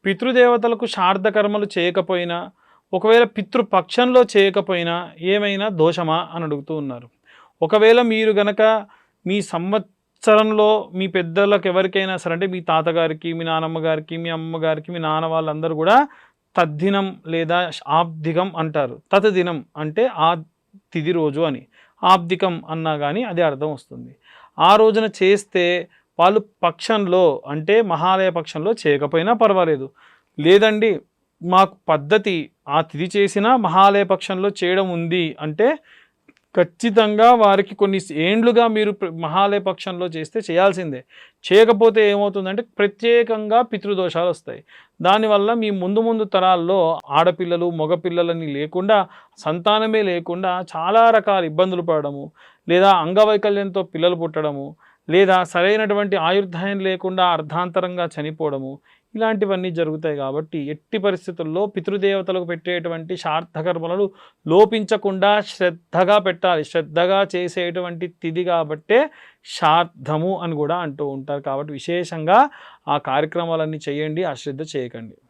పితృదేవతలకు శ్రాద్ధ కర్మలు చేయకపోయినా, ఒకవేళ పితృపక్షంలో చేయకపోయినా ఏమైనా దోషమా అని అడుగుతూ ఉన్నారు. ఒకవేళ మీరు గనక మీ సంవత్సరంలో మీ పెద్దలకు ఎవరికైనా సరే, అంటే మీ తాతగారికి, మీ నానమ్మ గారికి, మీ అమ్మగారికి, మీ నాన్న వాళ్ళందరూ కూడా తద్దినం లేదా ఆబ్దికం అంటారు. తతదినం అంటే ఆ తిథి రోజు అని. ఆబ్దికం అన్నా కానీ అదే అర్థం వస్తుంది. ఆ రోజున చేస్తే వాళ్ళు పక్షంలో, అంటే మహాలయ పక్షంలో చేయకపోయినా పర్వాలేదు. లేదండి మాకు పద్ధతి ఆ తిథి చేసినా మహాలయ పక్షంలో చేయడం ఉంది అంటే ఖచ్చితంగా వారికి కొన్ని ఏండ్లుగా మీరు మహాలయ పక్షంలో చేస్తే చేయాల్సిందే. చేయకపోతే ఏమవుతుందంటే ప్రత్యేకంగా పితృదోషాలు వస్తాయి. దానివల్ల మీ ముందు ముందు తరాల్లో ఆడపిల్లలు, మగపిల్లలని లేకుండా, సంతానమే లేకుండా చాలా రకాల ఇబ్బందులు పడడము, లేదా అంగవైకల్యంతో పిల్లలు పుట్టడము, లేదా సరైనటువంటి ఆయుర్దాయం లేకుండా అర్ధాంతరంగా చనిపోవడము, ఇలాంటివన్నీ జరుగుతాయి. కాబట్టి ఎట్టి పరిస్థితుల్లో పితృదేవతలకు పెట్టేటువంటి శ్రాద్ధకర్మలను లోపించకుండా శ్రద్ధగా పెట్టాలి. శ్రద్ధగా చేసేటువంటి తిథి కాబట్టే శ్రాద్ధము అని కూడా అంటూ ఉంటారు. కాబట్టి విశేషంగా ఆ కార్యక్రమాలన్నీ చేయండి, అశ్రద్ధ చేయకండి.